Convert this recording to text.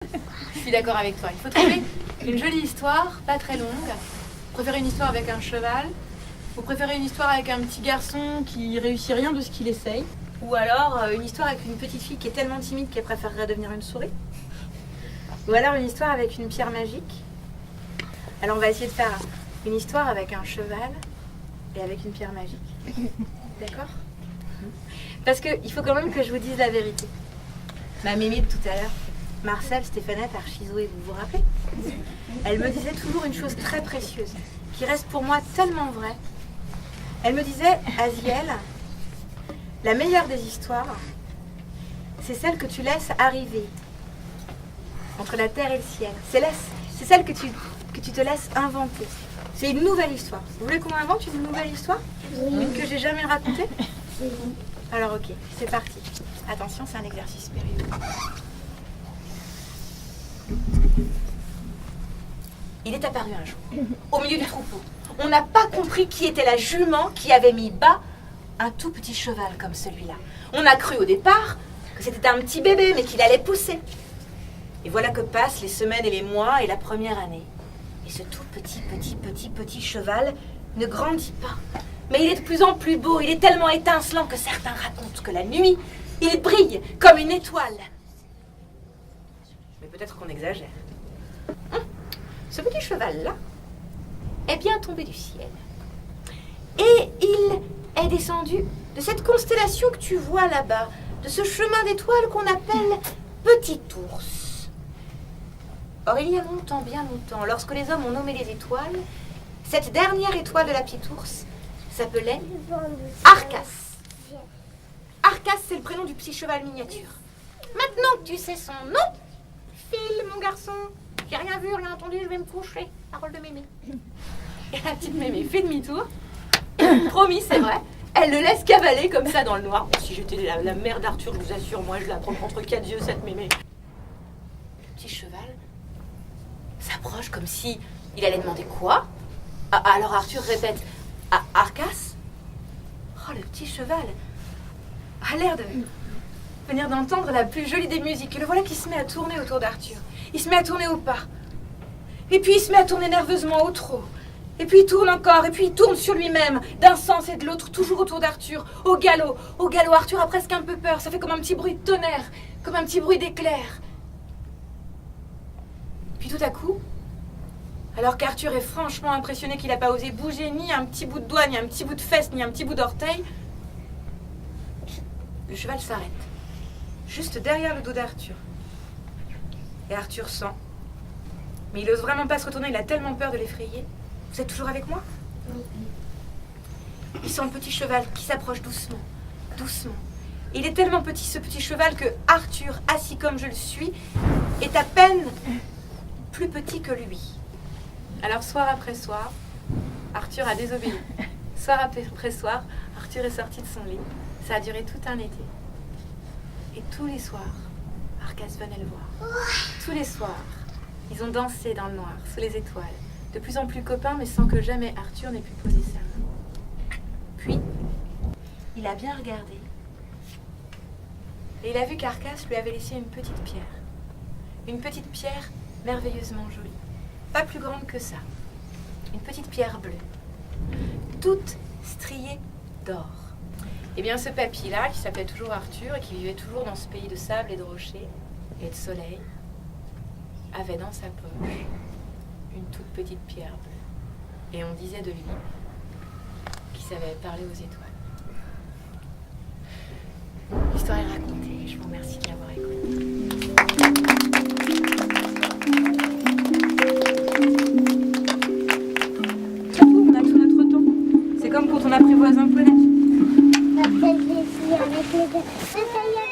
Je suis d'accord avec toi. Il faut trouver une jolie histoire, pas très longue. Vous préférez une histoire avec un cheval? Vous préférez une histoire avec un petit garçon qui réussit rien de ce qu'il essaye? Ou alors une histoire avec une petite fille qui est tellement timide qu'elle préférerait devenir une souris? Ou alors une histoire avec une pierre magique? Alors on va essayer de faire une histoire avec un cheval et avec une pierre magique. D'accord? Parce qu'il faut quand même que je vous dise la vérité. Ma mémé de tout à l'heure, Marcel, Stéphanette, Archizoé, vous vous rappelez? Elle me disait toujours une chose très précieuse, qui reste pour moi tellement vraie. Elle me disait, Aziel, la meilleure des histoires, c'est celle que tu laisses arriver entre la terre et le ciel. C'est celle que tu te laisses inventer. C'est une nouvelle histoire. Vous voulez qu'on invente une nouvelle histoire? Une que j'ai jamais racontée? Alors ok, c'est parti. Attention, c'est un exercice périlleux. Il est apparu un jour, au milieu du troupeau. On n'a pas compris qui était la jument qui avait mis bas un tout petit cheval comme celui-là. On a cru au départ que c'était un petit bébé, mais qu'il allait pousser. Et voilà que passent les semaines et les mois et la première année. Et ce tout petit cheval ne grandit pas. Mais il est de plus en plus beau, il est tellement étincelant que certains racontent que la nuit, il brille comme une étoile. Mais peut-être qu'on exagère. Ce petit cheval-là est bien tombé du ciel. Et il est descendu de cette constellation que tu vois là-bas, de ce chemin d'étoiles qu'on appelle Petit Ours. Or, il y a longtemps, bien longtemps, lorsque les hommes ont nommé les étoiles, cette dernière étoile de la Petite Ours s'appelait Arcas. Arcas, c'est le prénom du petit cheval miniature. Maintenant que tu sais son nom, file, mon garçon. J'ai rien vu, rien entendu, je vais me coucher. Parole de mémé. Et la petite mémé fait demi-tour. Promis, c'est vrai. Elle le laisse cavaler comme ça dans le noir. Bon, si j'étais la mère d'Arthur, je vous assure, moi, je la prends contre quatre yeux, cette mémé. Le petit cheval s'approche comme si il allait demander quoi. Alors Arthur répète, Arcas? Oh, le petit cheval a l'air de venir d'entendre la plus jolie des musiques. Et le voilà qui se met à tourner autour d'Arthur. Il se met à tourner au pas. Et puis il se met à tourner nerveusement au trot. Et puis il tourne encore. Et puis il tourne sur lui-même, d'un sens et de l'autre, toujours autour d'Arthur. Au galop. Au galop, Arthur a presque un peu peur. Ça fait comme un petit bruit de tonnerre, comme un petit bruit d'éclair. Puis tout à coup, alors qu'Arthur est franchement impressionné qu'il n'a pas osé bouger ni un petit bout de doigt, ni un petit bout de fesse, ni un petit bout d'orteil, le cheval s'arrête, juste derrière le dos d'Arthur. Et Arthur sent, mais il n'ose vraiment pas se retourner, il a tellement peur de l'effrayer. Vous êtes toujours avec moi? Il sent le petit cheval qui s'approche doucement, doucement. Il est tellement petit, ce petit cheval, que Arthur, assis comme je le suis, est à peine plus petit que lui. Alors soir après soir, Arthur a désobéi. Soir après soir, Arthur est sorti de son lit. Ça a duré tout un été. Et tous les soirs, Arcas venait le voir. Tous les soirs, ils ont dansé dans le noir, sous les étoiles. De plus en plus copains, mais sans que jamais Arthur n'ait pu poser sa main. Puis, il a bien regardé. Et il a vu qu'Arcas lui avait laissé une petite pierre. Une petite pierre merveilleusement jolie. Pas plus grande que ça. Une petite pierre bleue. Toute striée d'or. Et bien ce papy-là, qui s'appelait toujours Arthur et qui vivait toujours dans ce pays de sable et de rochers et de soleil, avait dans sa poche une toute petite pierre bleue. Et on disait de lui qu'il savait parler aux étoiles. L'histoire est racontée. Je vous remercie de l'avoir écoutée. On a tout notre temps. C'est comme quand on apprivoise un poney. Après, je suis avec les deux.